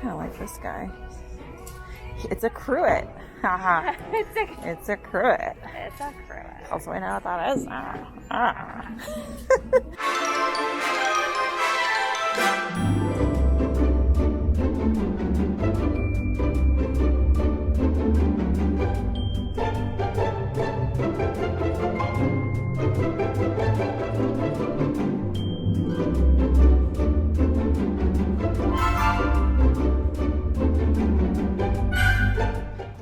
kind of like this guy. It's a cruet. Haha. It's a cruet. It's a cruet. Also, I know what that is.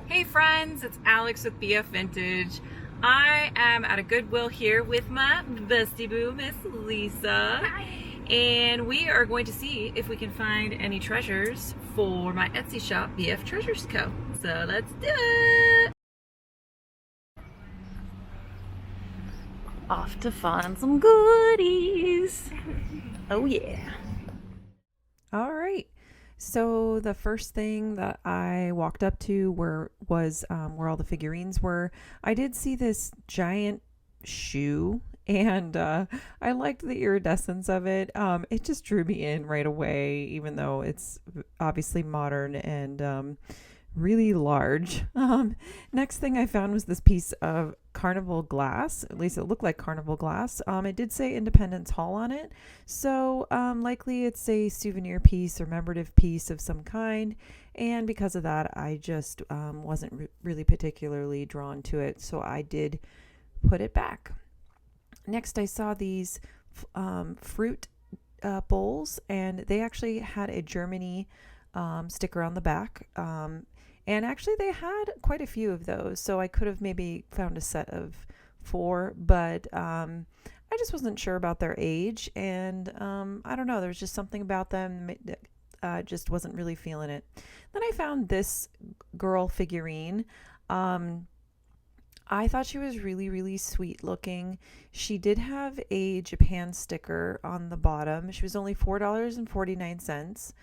Hey friends, it's Alex with BF Vintage. I am at a Goodwill here with my bestie boo, Miss Lisa. Hi. And we are going to see if we can find any treasures for my Etsy shop, BF Treasures Co. So let's do it! Off to find some goodies. Oh yeah. All right. So the first thing that I walked up to was where all the figurines were. I did see this giant shoe, and I liked the iridescence of it. It just drew me in right away, even though it's obviously modern and really large. Next thing I found was this piece of carnival glass. At least it looked like carnival glass. It did say Independence Hall on it, so likely it's a souvenir piece or commemorative piece of some kind, and because of that I just wasn't really particularly drawn to it, so I did put it back. Next I saw these fruit bowls, and they actually had a Germany sticker on the back. And actually they had quite a few of those, so I could have maybe found a set of 4, but I just wasn't sure about their age, and I don't know, there was just something about them that just wasn't really feeling it. Then I found this girl figurine. I thought she was really, really sweet looking. She did have a Japan sticker on the bottom. She was only $4.49.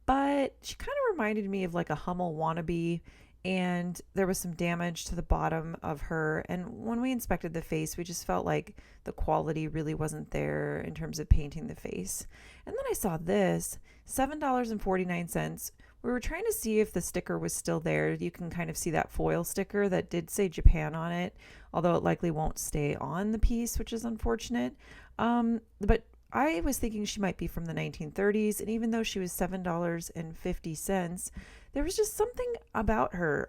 But she kind of reminded me of like a Hummel wannabe, and there was some damage to the bottom of her. And when we inspected the face, we just felt like the quality really wasn't there in terms of painting the face. And then I saw this, $7.49. We were trying to see if the sticker was still there. You can kind of see that foil sticker that did say Japan on it, although it likely won't stay on the piece, which is unfortunate. But I was thinking she might be from the 1930s, and even though she was $7.50, there was just something about her.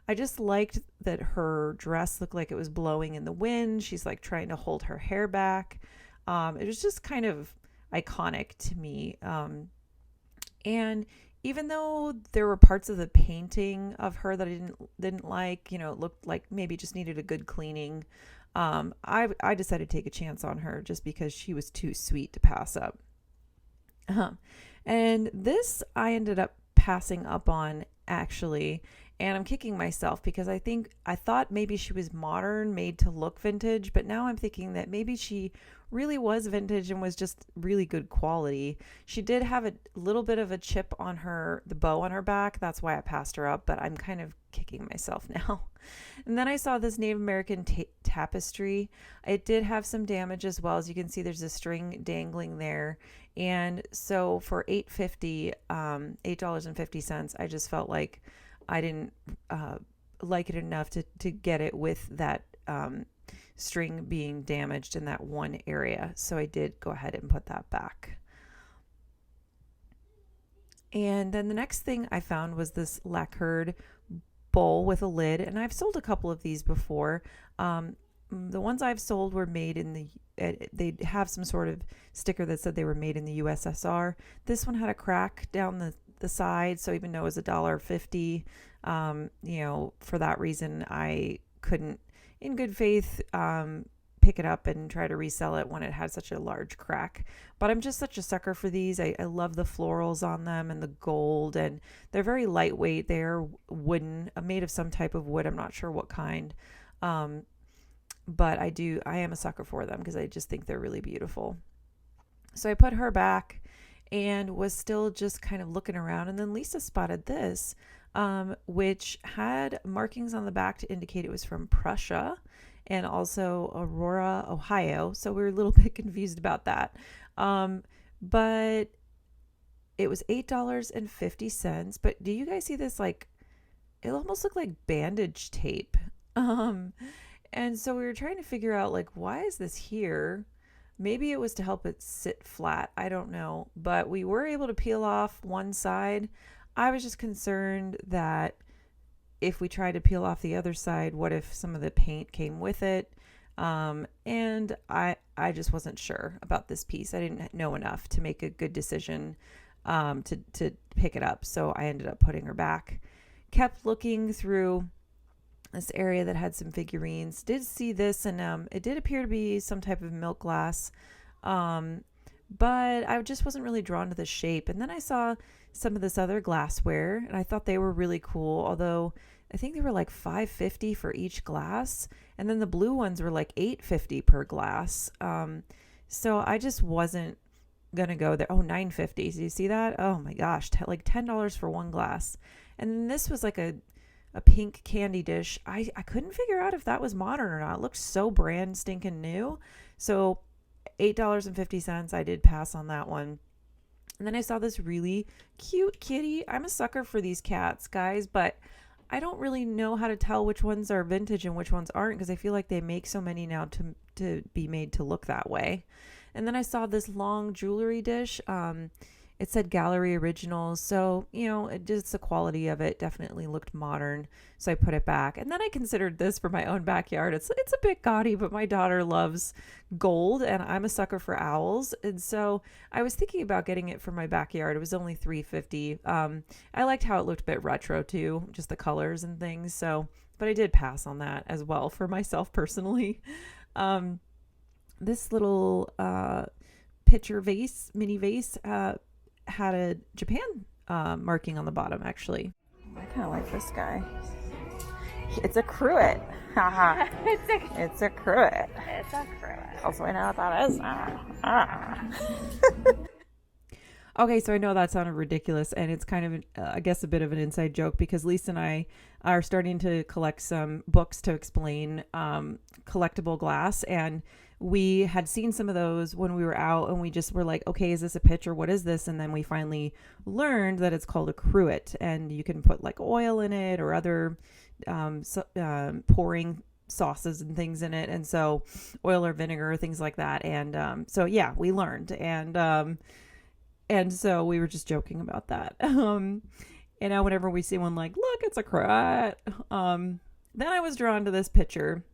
I just liked that her dress looked like it was blowing in the wind. She's like trying to hold her hair back. It was just kind of iconic to me. And even though there were parts of the painting of her that I didn't like, it looked like maybe just needed a good cleaning. I decided to take a chance on her just because she was too sweet to pass up. And this I ended up passing up on, actually, and I'm kicking myself because I thought maybe she was modern, made to look vintage, but now I'm thinking that maybe she really was vintage and was just really good quality. She did have a little bit of a chip on the bow on her back. That's why I passed her up, but I'm kind of kicking myself now. And then I saw this Native American tapestry. It did have some damage as well. As you can see, there's a string dangling there. And so for $8.50, I just felt like I didn't like it enough to get it with that string being damaged in that one area. So I did go ahead and put that back. And then the next thing I found was this lacquered bowl with a lid, and I've sold a couple of these before. The ones I've sold were made in they have some sort of sticker that said they were made in the USSR. This one had a crack down the side, so even though it was $1.50, for that reason I couldn't in good faith pick it up and try to resell it when it had such a large crack. But I'm just such a sucker for these. I love the florals on them and the gold, and they're very lightweight. They're wooden, made of some type of wood. I'm not sure what kind. But I am a sucker for them because I just think they're really beautiful. So I put her back and was still just kind of looking around, and then Lisa spotted this, which had markings on the back to indicate it was from Prussia and also Aurora, Ohio. So we were a little bit confused about that. But it was $8.50. But do you guys see this? Like, it almost looked like bandage tape. Um, and so we were trying to figure out, like, why is this here? Maybe it was to help it sit flat. I don't know. But we were able to peel off one side. I was just concerned that if we tried to peel off the other side, what if some of the paint came with it? And I just wasn't sure about this piece. I didn't know enough to make a good decision to pick it up. So I ended up putting her back. Kept looking through this area that had some figurines. Did see this, and it did appear to be some type of milk glass. But I just wasn't really drawn to the shape. And then I saw some of this other glassware, and I thought they were really cool, although I think they were like $5.50 for each glass, and then the blue ones were like $8.50 per glass. So I just wasn't gonna go there. Oh, $9.50. Do you see that? Oh my gosh, like $10 for one glass. And then this was like a pink candy dish. I couldn't figure out if that was modern or not. It looked so brand stinking new. So $8.50. I did pass on that one. And then I saw this really cute kitty. I'm a sucker for these cats, guys, but I don't really know how to tell which ones are vintage and which ones aren't, because I feel like they make so many now to be made to look that way. And then I saw this long jewelry dish. It said Gallery Originals. So, just the quality of it definitely looked modern. So I put it back. And then I considered this for my own backyard. It's a bit gaudy, but my daughter loves gold and I'm a sucker for owls. And so I was thinking about getting it for my backyard. It was only $3.50. I liked how it looked a bit retro too, just the colors and things. So, but I did pass on that as well for myself personally. This little pitcher vase, mini vase, had a Japan marking on the bottom, actually. I kind of like this guy. It's a cruet. Haha. It's a cruet. It's a cruet. Also, I know what that is. Okay, so I know that sounded ridiculous, and it's kind of, I guess, a bit of an inside joke, because Lisa and I are starting to collect some books to explain collectible glass, and we had seen some of those when we were out, and we just were like, okay, is this a pitcher? What is this? And then we finally learned that it's called a cruet, and you can put like oil in it or other pouring sauces and things in it, and so oil or vinegar, things like that. And so yeah, we learned, and so we were just joking about that. Now whenever we see one, like, look, it's a cruet. Then I was drawn to this picture.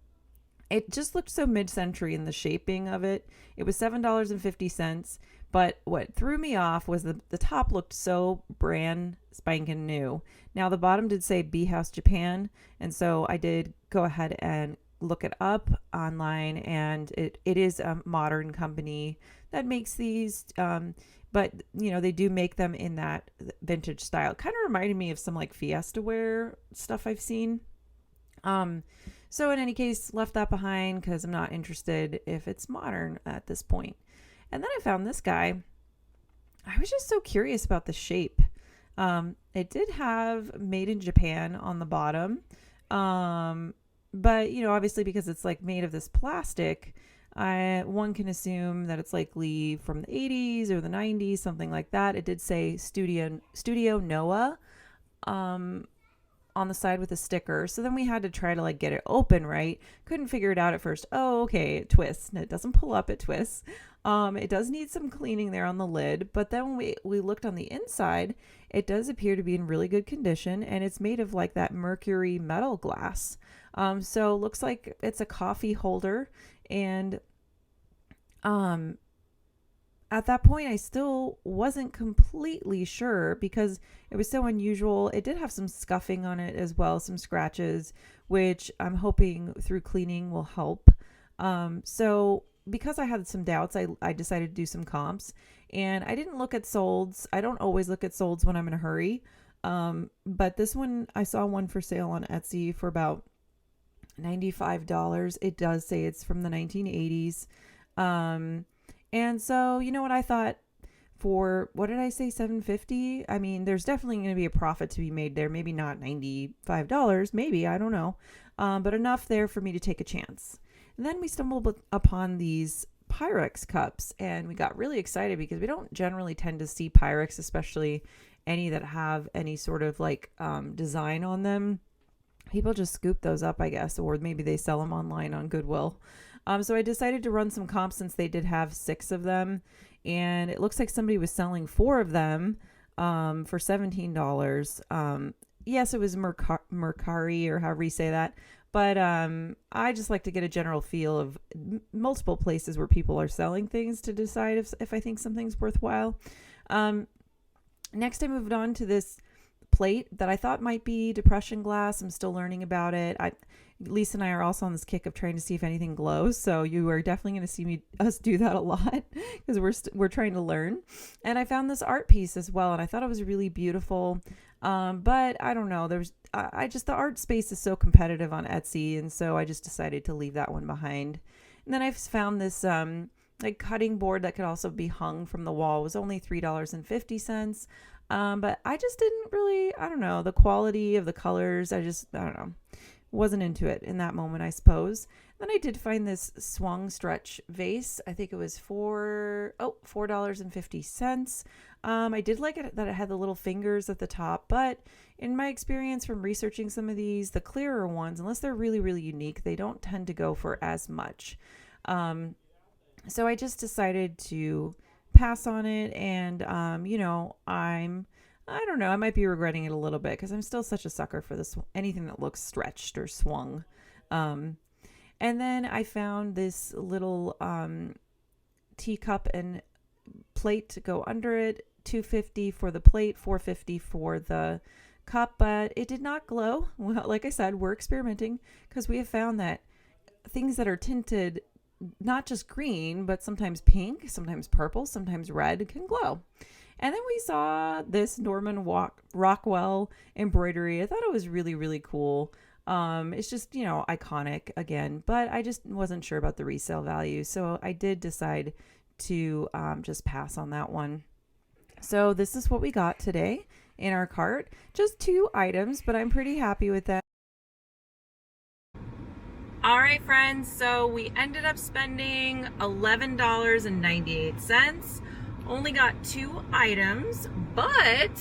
It just looked so mid-century in the shaping of it. It was $7.50, but what threw me off was the top looked so brand spanking new. Now the bottom did say Bee House Japan, and so I did go ahead and look it up online, and it is a modern company that makes these, but they do make them in that vintage style. Kind of reminded me of some like Fiesta wear stuff I've seen. So in any case, left that behind because I'm not interested if it's modern at this point. And then I found this guy. I was just so curious about the shape. It did have made in Japan on the bottom. But obviously because it's like made of this plastic, one can assume that it's likely from the 80s or the 90s, something like that. It did say Studio Noah on the side with a sticker. So then we had to try to like get it open, right? Couldn't figure it out at first. Oh, okay, it twists. And it doesn't pull up, it twists. It does need some cleaning there on the lid, but then we looked on the inside. It does appear to be in really good condition, and it's made of like that mercury metal glass. So looks like it's a coffee holder. And at that point, I still wasn't completely sure because it was so unusual. It did have some scuffing on it as well, some scratches, which I'm hoping through cleaning will help. So because I had some doubts, I decided to do some comps, and I didn't look at solds. I don't always look at solds when I'm in a hurry. But this one, I saw one for sale on Etsy for about $95. It does say it's from the 1980s. And so, you know what, I thought for, what did I say, $7.50? I mean, there's definitely going to be a profit to be made there. Maybe not $95, maybe, I don't know. But enough there for me to take a chance. And then we stumbled upon these Pyrex cups, and we got really excited because we don't generally tend to see Pyrex, especially any that have any sort of like design on them. People just scoop those up, I guess, or maybe they sell them online on Goodwill. So I decided to run some comps since they did have 6 of them, and it looks like somebody was selling 4 of them for $17. Yes, it was Mercari, or however you say that. But I just like to get a general feel of multiple places where people are selling things to decide if I think something's worthwhile. Next, I moved on to this plate that I thought might be depression glass. I'm still learning about it. Lisa and I are also on this kick of trying to see if anything glows. So you are definitely going to see us do that a lot because we're trying to learn. And I found this art piece as well, and I thought it was really beautiful. But I don't know. The art space is so competitive on Etsy, and so I just decided to leave that one behind. And then I found this like cutting board that could also be hung from the wall. It was only $3.50. But I just didn't really, I don't know, the quality of the colors. I don't know, wasn't into it in that moment, I suppose. Then I did find this swung stretch vase. I think it was $4.50. I did like it that it had the little fingers at the top, but in my experience from researching some of these, the clearer ones, unless they're really, really unique, they don't tend to go for as much. So I just decided to pass on it, and you know, I don't know, I might be regretting it a little bit because I'm still such a sucker for this, anything that looks stretched or swung. And then I found this little teacup and plate to go under it. $2.50 for the plate, $4.50 for the cup, but it did not glow. Well, like I said, we're experimenting because we have found that things that are tinted not just green, but sometimes pink, sometimes purple, sometimes red can glow. And then we saw this Norman Rockwell embroidery. I thought it was really, really cool. It's just, you know, iconic again, but I just wasn't sure about the resale value. So I did decide to just pass on that one. So this is what we got today in our cart. Just 2 items, but I'm pretty happy with that. All right, friends, so we ended up spending $11.98. Only got 2 items, but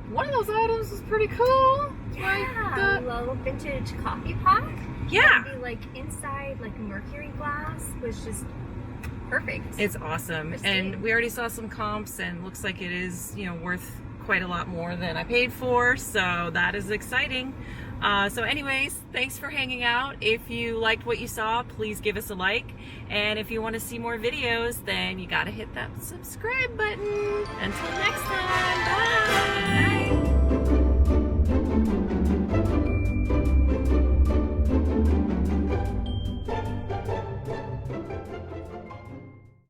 one of those items was pretty cool. Yeah, like the little vintage coffee pot. Yeah. It'd be like inside, like mercury glass, was just perfect. It's awesome. And we already saw some comps, and looks like it is, you know, worth quite a lot more than I paid for, so that is exciting. So anyways, thanks for hanging out. If you liked what you saw, please give us a like. And if you want to see more videos, then you got to hit that subscribe button. Until next time, bye!